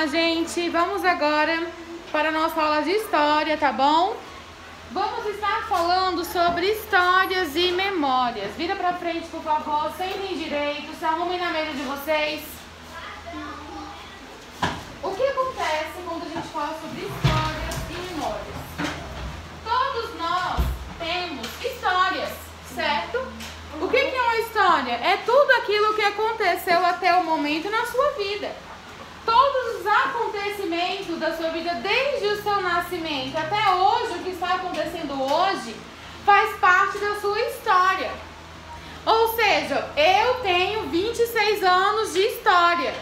Olá, gente! Vamos agora para a nossa aula de história, tá bom? Vamos estar falando sobre histórias e memórias. Vira pra frente, por favor, sentem direito, se arrumem na mesa de vocês. O que acontece quando a gente fala sobre histórias e memórias? Todos nós temos histórias, certo? O que é uma história? É tudo aquilo que aconteceu até o momento na sua vida. Todos os acontecimentos da sua vida, desde o seu nascimento até hoje, o que está acontecendo hoje, faz parte da sua história. Ou seja, eu tenho 26 anos de história,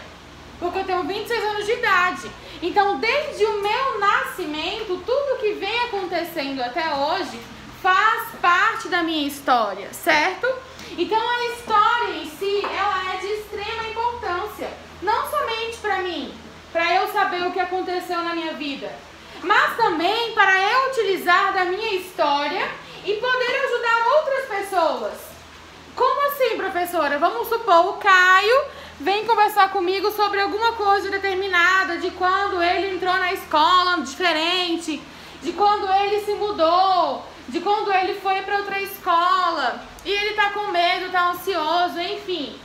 porque eu tenho 26 anos de idade. Então, desde o meu nascimento, tudo que vem acontecendo até hoje faz parte da minha história, certo? Então, a história em si, ela é de extrema importância. Não somente para mim, para eu saber o que aconteceu na minha vida, mas também para eu utilizar da minha história e poder ajudar outras pessoas. Como assim, professora? Vamos supor, o Caio vem conversar comigo sobre alguma coisa determinada, de quando ele entrou na escola diferente, de quando ele se mudou, de quando ele foi para outra escola, e ele está com medo, está ansioso, enfim.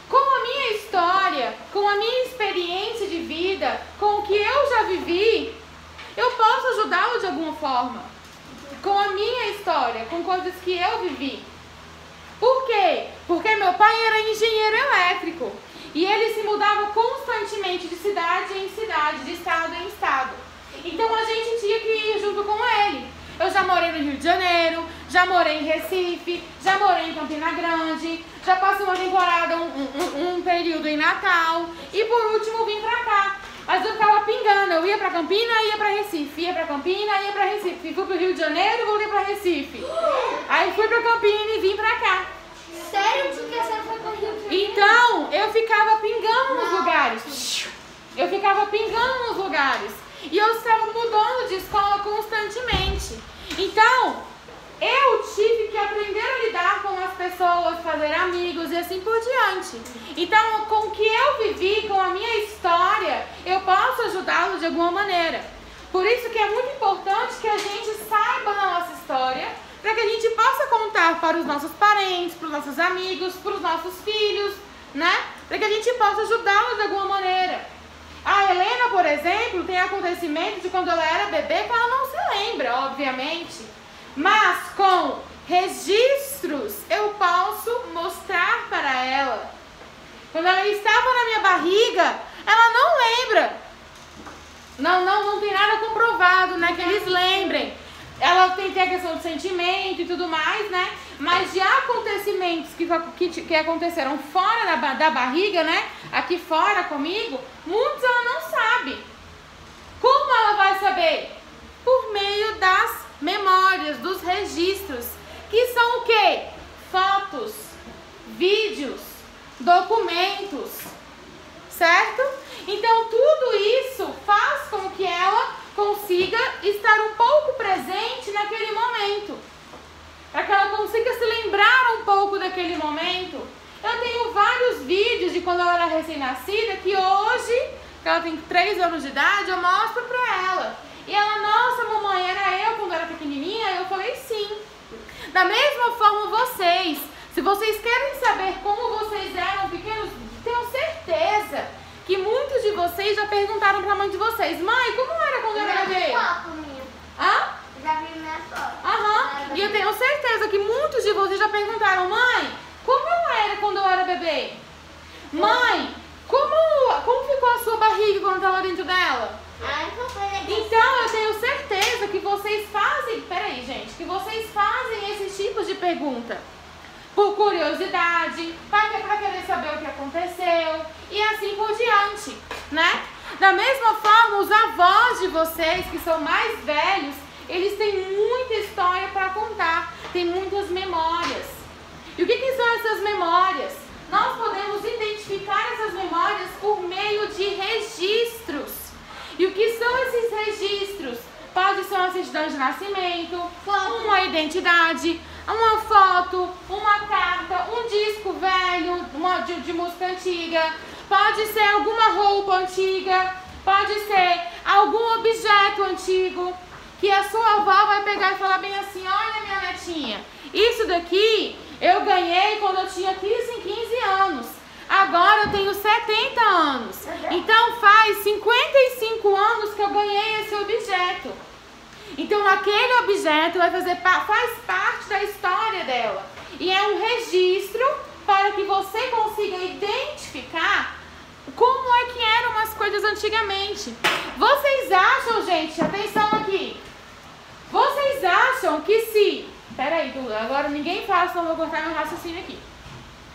Com a minha história, com a minha experiência de vida, com o que eu já vivi, eu posso ajudá-lo de alguma forma. Com a minha história, com coisas que eu vivi. Por quê? Porque meu pai era engenheiro elétrico e ele se mudava constantemente de cidade em cidade, de estado em estado. Então a gente tinha que ir junto com ele. Eu já morei no Rio de Janeiro, já morei em Recife, já morei em Campina Grande, já passei uma temporada, um período em Natal e por último vim pra cá. Mas eu ficava pingando, eu ia pra Campina, ia pra Recife, ia pra Campina, ia pra Recife. Fui pro Rio de Janeiro e voltei pra Recife. Aí fui pra Campina e vim pra cá. Sério que a senhora foi pro Rio de Janeiro? Então, eu ficava pingando nos lugares. Eu ficava pingando nos lugares. E eu estava mudando de escola constantemente. Então, eu tive que aprender a lidar com as pessoas, fazer amigos e assim por diante. Então, com o que eu vivi, com a minha história, eu posso ajudá-lo de alguma maneira. Por isso que é muito importante que a gente saiba da nossa história, para que a gente possa contar para os nossos parentes, para os nossos amigos, para os nossos filhos, né? Para que a gente possa ajudá-los de alguma maneira. A Helena, por exemplo, tem acontecimento de quando ela era bebê que ela não se lembra, obviamente. Mas com registros eu posso mostrar para ela. Quando ela estava na minha barriga, ela não lembra. Não tem nada comprovado, né, que eles lembrem. Ela tem a questão do sentimento e tudo mais, né? Mas de acontecimentos que aconteceram fora da barriga, né? Aqui fora comigo, muitos ela não sabe. Como ela vai saber? Por meio das memórias, dos registros, que são o quê? Fotos, vídeos, documentos, certo? Então tudo isso faz com que ela consiga estar um pouco presente naquele momento, para que ela consiga se lembrar um pouco daquele momento. Eu tenho vários vídeos de quando ela era recém-nascida, que hoje, que ela tem 3 anos de idade, eu mostro para ela. E ela, nossa mamãe, era eu quando era pequenininha? Eu falei sim. Da mesma forma vocês, se vocês querem saber como vocês eram pequenos, tenho certeza que muitos de vocês já perguntaram pra mãe de vocês: mãe, como era quando eu era bebê? Hã? Já vi minha foto. Aham. E eu tenho certeza que muitos de vocês já perguntaram: mãe, como eu era quando eu era bebê? Mãe, como ficou a sua barriga quando eu estava dentro dela? Então eu tenho certeza que vocês fazem, peraí gente, que vocês fazem esses tipos de pergunta por curiosidade, para querer saber o que aconteceu e assim por diante, né? Da mesma forma, os avós de vocês, que são mais velhos, eles têm muita história para contar, têm muitas memórias. E o que são essas memórias? Nós podemos identificar essas memórias por meio de registros. E o que são esses registros? Pode ser uma certidão de nascimento, uma identidade, uma foto, uma carta, um disco velho de música antiga, pode ser alguma roupa antiga, pode ser algum objeto antigo que a sua avó vai pegar e falar bem assim: olha, minha netinha, isso daqui eu ganhei quando eu tinha 15 anos. Agora eu tenho 70 anos. Então faz 55 anos que eu ganhei esse objeto. Então aquele objeto faz parte da história dela. E é um registro para que você consiga identificar como é que eram as coisas antigamente. Vocês acham, gente, atenção aqui. Vocês acham que se... Peraí, agora ninguém fala, senão eu vou cortar meu raciocínio aqui.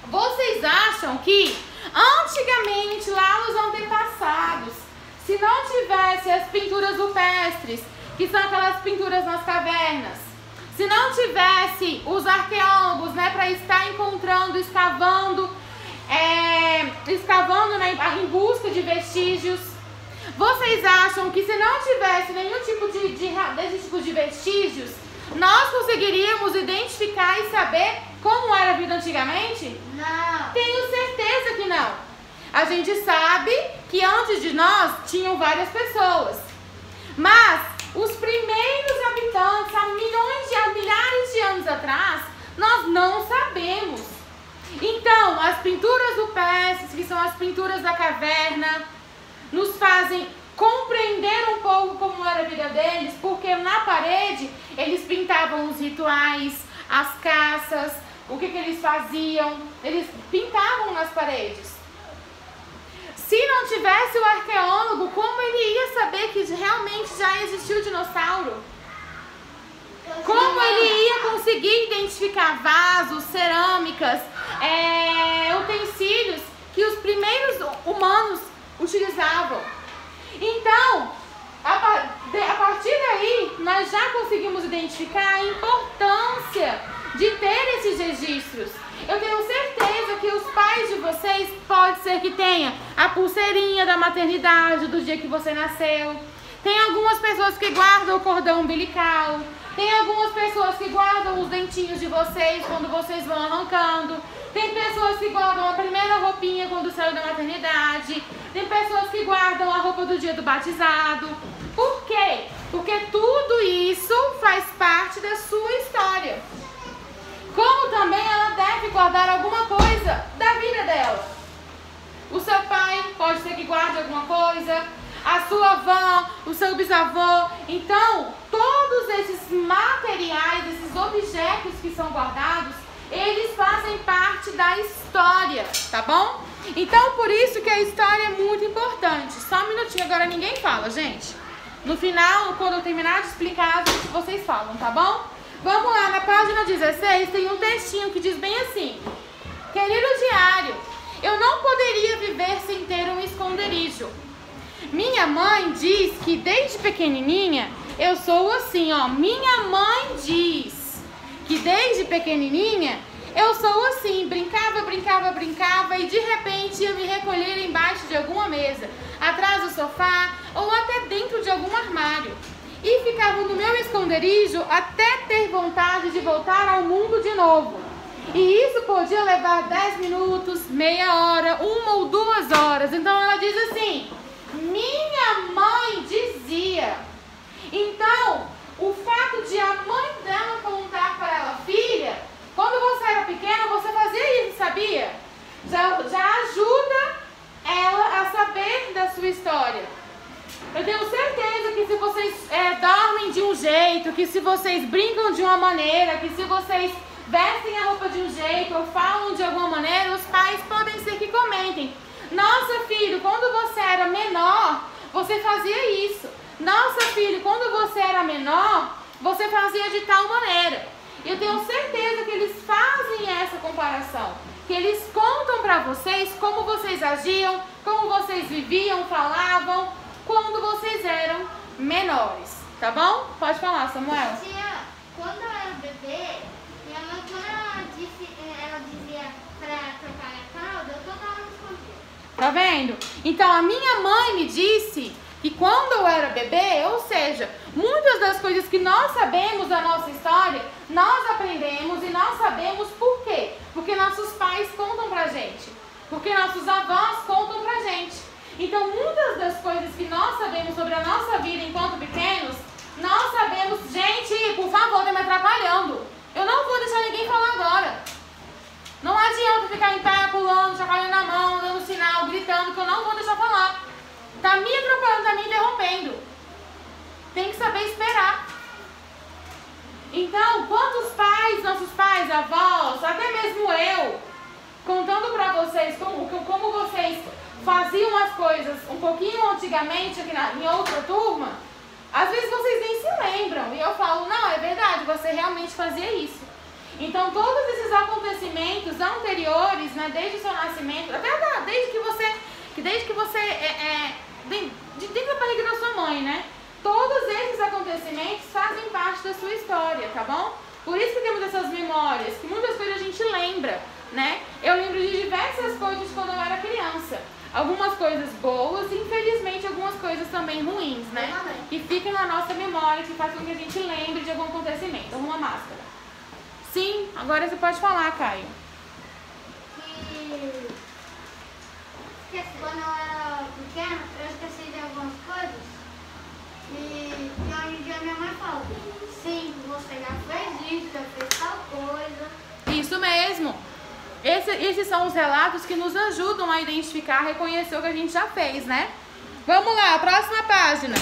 Vocês acham que antigamente, lá nos antepassados, se não tivesse as pinturas rupestres, que são aquelas pinturas nas cavernas, se não tivesse os arqueólogos, né, para estar encontrando, escavando, em busca de vestígios, vocês acham que se não tivesse nenhum tipo desse tipo de vestígios, nós conseguiríamos identificar e saber como era a vida antigamente? Não. Tenho certeza que não. A gente sabe que antes de nós tinham várias pessoas. Mas os primeiros habitantes, há milhares de anos atrás, nós não sabemos. Então, as pinturas rupestres, que são as pinturas da caverna, nos fazem compreender um pouco como era a vida deles, porque na parede eles pintavam os rituais, as caças, o que eles faziam, eles pintavam nas paredes. Se não tivesse o arqueólogo, como ele ia saber que realmente já existiu o dinossauro? Como ele ia conseguir identificar vasos, cerâmicas, utensílios que os primeiros humanos utilizavam? Então, a partir daí, nós já conseguimos identificar a importância de ter esses registros. Eu tenho certeza que os pais de vocês pode ser que tenha a pulseirinha da maternidade do dia que você nasceu. Tem algumas pessoas que guardam o cordão umbilical. Tem algumas pessoas que guardam os dentinhos de vocês quando vocês vão arrancando. Tem pessoas que guardam a primeira roupinha quando saiu da maternidade. Tem pessoas que guardam a roupa do dia do batizado. Por quê? Porque tudo isso faz parte da sua história. Como também ela deve guardar alguma coisa da vida dela. O seu pai pode ser que guarde alguma coisa, a sua avó, o seu bisavô. Então, todos esses materiais, esses objetos que são guardados, eles fazem parte da história, tá bom? Então, por isso que a história é muito importante. Só um minutinho, agora ninguém fala, gente. No final, quando eu terminar de explicar, vocês falam, tá bom? Vamos lá, na página 16 tem um textinho que diz bem assim: querido diário, eu não poderia viver sem ter um esconderijo. Minha mãe diz que desde pequenininha eu sou assim, ó. Minha mãe diz que desde pequenininha eu sou assim. Brincava e de repente ia me recolher embaixo de alguma mesa, atrás do sofá ou até dentro de algum armário. E ficava no meu esconderijo até ter vontade de voltar ao mundo de novo. E isso podia levar 10 minutos, meia hora, 1 ou 2 horas. Então ela diz assim: minha mãe dizia. Então, o fato de a mãe dela contar para ela: filha, quando você era pequena, você fazia isso, sabia? Já ajuda ela a saber da sua história. Eu tenho certeza que se vocês dormem de um jeito, que se vocês brincam de uma maneira, que se vocês vestem a roupa de um jeito ou falam de alguma maneira, os pais podem ser que comentem: nossa, filho, quando você era menor, você fazia isso. Nossa, filho, quando você era menor, você fazia de tal maneira. Eu tenho certeza que eles fazem essa comparação, que eles contam para vocês como vocês agiam, como vocês viviam, falavam, quando vocês eram menores, tá bom? Pode falar, Samuel. Tia, quando eu era bebê, minha mãe, quando ela dizia pra trocar a fralda, eu tocava no escondido. Tá vendo? Então a minha mãe me disse que quando eu era bebê, ou seja, muitas das coisas que nós sabemos da nossa história, nós aprendemos e nós sabemos por quê? Porque nossos pais contam pra gente, porque nossos avós contam pra gente. Então muitas das coisas que nós falar agora. Não adianta ficar em pé, pulando, chacoalhando na mão, dando sinal, gritando, que eu não vou deixar falar. Tá me atrapalhando, tá me interrompendo. Tem que saber esperar. Então, quantos pais, nossos pais, avós, até mesmo eu, contando pra vocês como vocês faziam as coisas um pouquinho antigamente aqui em outra turma, às vezes vocês nem se lembram. E eu falo, não, é verdade, você realmente fazia isso. Então, todos esses acontecimentos anteriores, né, desde o seu nascimento, até desde que você dentro da barriga da sua mãe, né? Todos esses acontecimentos fazem parte da sua história, tá bom? Por isso que temos essas memórias, que muitas coisas a gente lembra, né? Eu lembro de diversas coisas quando eu era criança. Algumas coisas boas e, infelizmente, algumas coisas também ruins, né? Que ficam na nossa memória, que faz com que a gente lembre de algum acontecimento. Arruma a máscara. Sim, agora você pode falar, Caio. Que quando eu era pequena, eu esqueci de algumas coisas. E hoje em dia minha mãe fala, sim, você já fez isso, já fez tal coisa. Isso mesmo. Esses são os relatos que nos ajudam a identificar, reconhecer o que a gente já fez, né? Vamos lá, próxima página.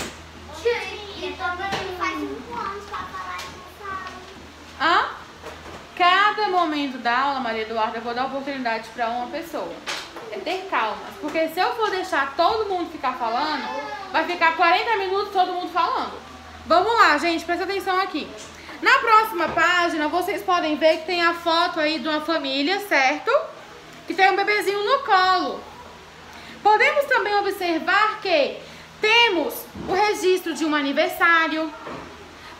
E também faz 5 anos pra falar isso. Hã? Cada momento da aula, Maria Eduarda, eu vou dar oportunidade para uma pessoa. É ter calma. Porque se eu for deixar todo mundo ficar falando, vai ficar 40 minutos todo mundo falando. Vamos lá, gente, presta atenção aqui. Na próxima página, vocês podem ver que tem a foto aí de uma família, certo? Que tem um bebezinho no colo. Podemos também observar que temos o registro de um aniversário,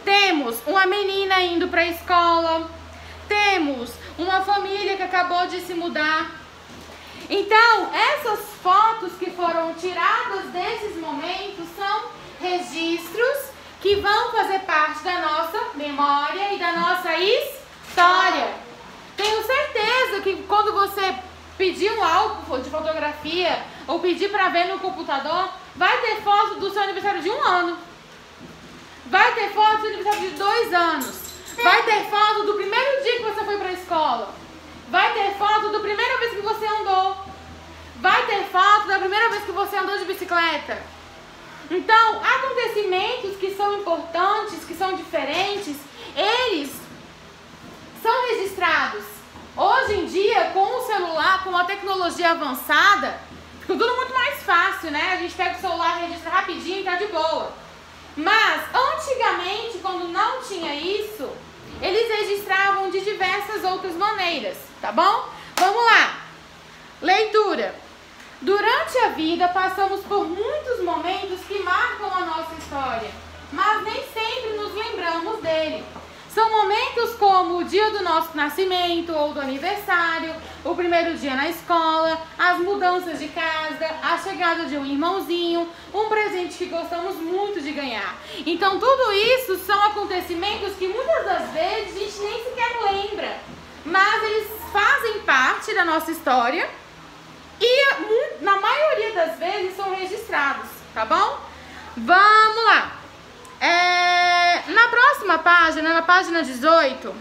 temos uma menina indo para a escola, temos uma família que acabou de se mudar. Então, essas fotos que foram tiradas desses momentos são registros que vão fazer parte da nossa memória e da nossa história. Tenho certeza que quando você pedir um álbum de fotografia ou pedir para ver no computador, vai ter foto do seu aniversário de 1 ano. Vai ter foto do seu aniversário de 2 anos. Vai ter foto do primeiro dia que você foi para a escola. Vai ter foto da primeira vez que você andou. Vai ter foto da primeira vez que você andou de bicicleta. Então, acontecimentos que são importantes, que são diferentes, eles são registrados. Hoje em dia, com o celular, com a tecnologia avançada, fica tudo muito mais fácil, né? A gente pega o celular, registra rapidinho e tá de boa. Mas, antigamente, quando não tinha isso, eles registravam de diversas outras maneiras, tá bom? Vamos lá. Leitura. Durante a vida, passamos por muitos momentos que marcam a nossa história, mas nem sempre nos lembramos dele. São momentos como o dia do nosso nascimento ou do aniversário, o primeiro dia na escola, as mudanças de casa, a chegada de um irmãozinho, um presente que gostamos muito de ganhar. Então, tudo isso são acontecimentos que muitas das vezes a gente nem sequer lembra, mas eles fazem parte da nossa história e, na maioria das vezes, são registrados, tá bom? Vamos lá. Na próxima página, na página 18,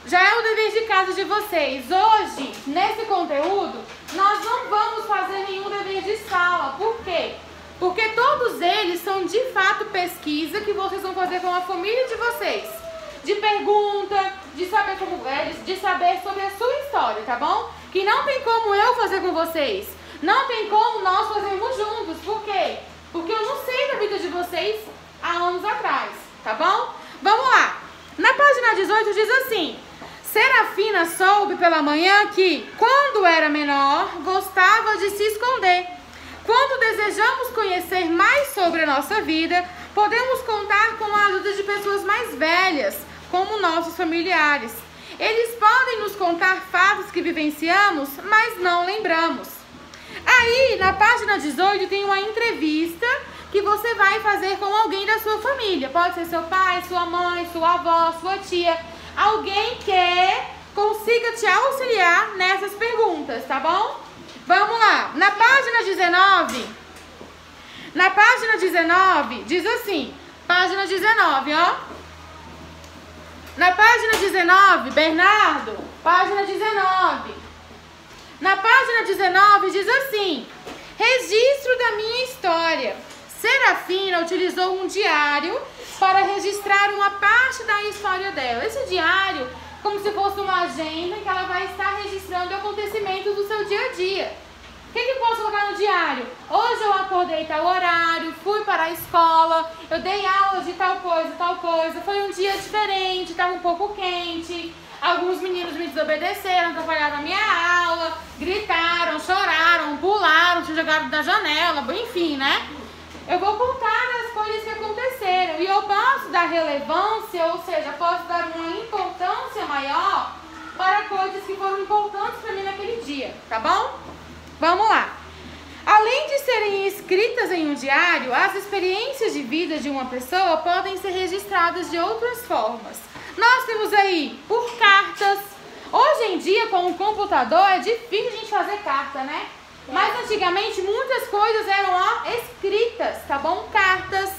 já é o dever de casa de vocês. Hoje, nesse conteúdo, nós não vamos fazer nenhum dever de sala. Por quê? Porque todos eles são de fato pesquisa que vocês vão fazer com a família de vocês. De pergunta, de saber de saber sobre a sua história, tá bom? Que não tem como eu fazer com vocês. Não tem como nós fazermos juntos. Por quê? Porque eu não sei da vida de vocês há anos atrás, tá bom? Vamos lá. Na página 18 diz assim: Serafina soube pela manhã que, quando era menor, gostava de se esconder. Quando desejamos conhecer mais sobre a nossa vida, podemos contar com a ajuda de pessoas mais velhas, como nossos familiares. Eles podem nos contar fatos que vivenciamos, mas não lembramos. Aí, na página 18, tem uma entrevista que você vai fazer com alguém da sua família. Pode ser seu pai, sua mãe, sua avó, sua tia. Alguém que consiga te auxiliar nessas perguntas, tá bom? Vamos lá. Na página 19, diz assim, página 19, ó. Na página 19, Bernardo, página 19. Na página 19 diz assim: registro da minha história. Serafina utilizou um diário para registrar uma parte da história dela. Esse diário, como se fosse uma agenda em que ela vai estar registrando acontecimentos do seu dia a dia. O que eu posso colocar no diário? Hoje eu acordei tal horário, fui para a escola, eu dei aula de tal coisa. Foi um dia diferente, estava um pouco quente. Alguns meninos me desobedeceram, atrapalharam a minha aula, gritaram, choraram, pularam, se jogaram da janela, enfim, né? Eu vou contar as coisas que aconteceram e eu posso dar relevância, ou seja, posso dar uma importância maior para coisas que foram importantes para mim naquele dia, tá bom? Vamos lá. Além de serem escritas em um diário, as experiências de vida de uma pessoa podem ser registradas de outras formas. Nós temos aí por cartas. Hoje em dia, com o computador, é difícil a gente fazer carta, né? Mas antigamente muitas coisas eram escritas, tá bom? Cartas,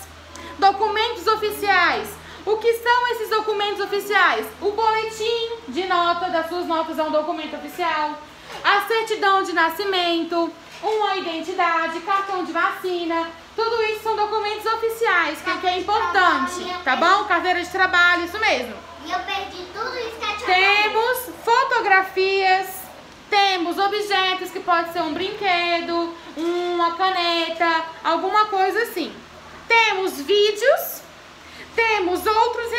documentos oficiais. O que são esses documentos oficiais? O boletim de nota, das suas notas é um documento oficial. A certidão de nascimento, uma identidade, cartão de vacina, tudo isso são documentos oficiais, que é importante, tá bom? Carteira de trabalho, isso mesmo. E eu perdi tudo isso que eu tinha. Temos fotografias, temos objetos que pode ser um brinquedo, uma caneta, alguma coisa assim. Temos vídeos, temos outros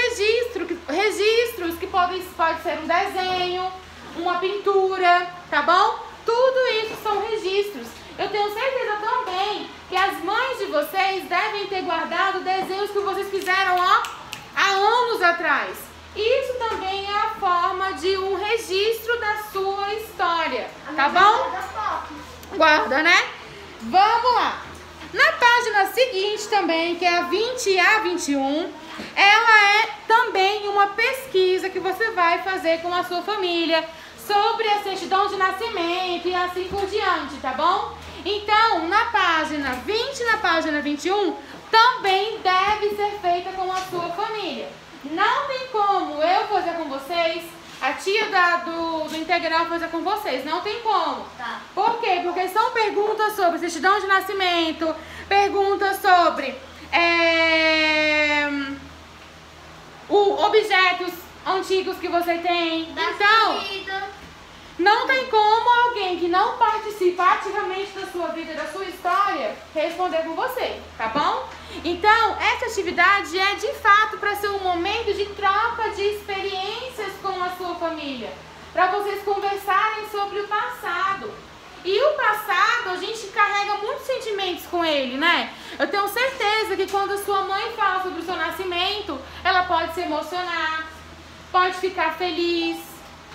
registros que pode ser um desenho, uma pintura, tá bom? Tudo isso são registros. Eu tenho certeza também que as mães de vocês devem ter guardado desenhos que vocês fizeram há anos atrás. Isso também é a forma de um registro da sua história, tá bom? Guarda, né? Vamos lá. Na página seguinte também, que é a 20 a 21, ela é também uma pesquisa que você vai fazer com a sua família sobre a certidão de nascimento e assim por diante, tá bom? Então, na página 20 e na página 21, também deve ser feita com a sua família. Não tem como eu fazer com vocês, a tia do integral fazer com vocês, não tem como. Tá. Por quê? Porque são perguntas sobre certidão de nascimento, perguntas sobre objetos antigos que você tem. Então, não tem como alguém que não participa ativamente da sua vida, da sua história, responder com você, tá bom? Então, essa atividade é de fato para ser um momento de troca de experiências com a sua família, para vocês conversarem sobre o passado. E o passado, a gente carrega muitos sentimentos com ele, né? Eu tenho certeza que quando a sua mãe fala sobre o seu nascimento, ela pode se emocionar, pode ficar feliz,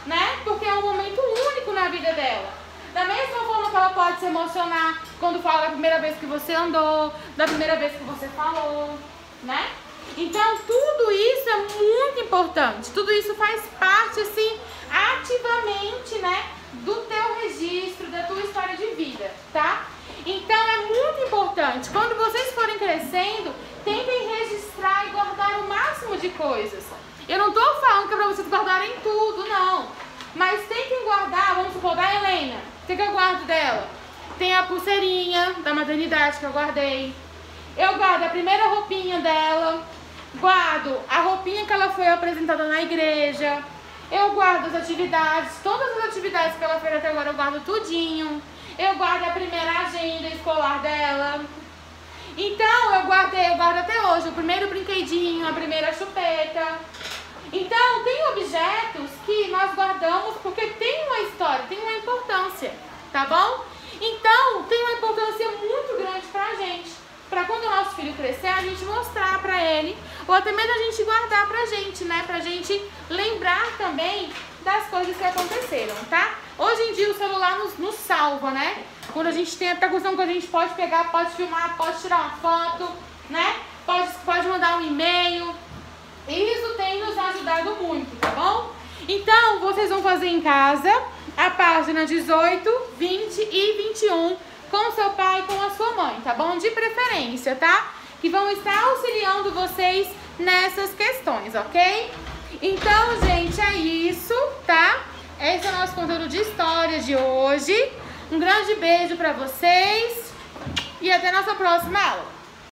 né? Porque é um momento único na vida dela. Da mesma forma que ela pode se emocionar quando fala da primeira vez que você andou, da primeira vez que você falou, né? Então, tudo isso é muito importante. Tudo isso faz parte, assim, ativamente, né, do teu registro, da tua história de vida, tá? Então, é muito importante. Quando vocês forem crescendo, tentem registrar e guardar o máximo de coisas. Eu não tô falando que é pra vocês guardarem tudo, não. Mas tentem guardar, vamos supor, da Helena. O que eu guardo dela? Tem a pulseirinha da maternidade que eu guardei. Eu guardo a primeira roupinha dela. Guardo a roupinha que ela foi apresentada na igreja. Eu guardo as atividades, todas as atividades que ela fez até agora eu guardo tudinho. Eu guardo a primeira agenda escolar dela. Então, eu guardo até hoje o primeiro brinquedinho, a primeira chupeta. Então, tem objetos que nós guardamos porque tem uma história, tem uma importância, tá bom? Então, tem uma importância muito grande pra gente. Pra quando o nosso filho crescer, a gente mostrar pra ele, ou até mesmo a gente guardar pra gente, né? Pra gente lembrar também das coisas que aconteceram, tá? Hoje em dia o celular nos salva, né? Quando a gente tem a questão que a gente pode pegar, pode filmar, pode tirar uma foto, né? Pode mandar um e-mail. Isso tem nos ajudado muito, tá bom? Então, vocês vão fazer em casa a página 18, 20 e 21 com seu pai e com a sua mãe, tá bom? De preferência, tá? Que vão estar auxiliando vocês nessas questões, ok? Então, gente, é isso, tá? Esse é o nosso conteúdo de história de hoje. Um grande beijo pra vocês e até a nossa próxima aula.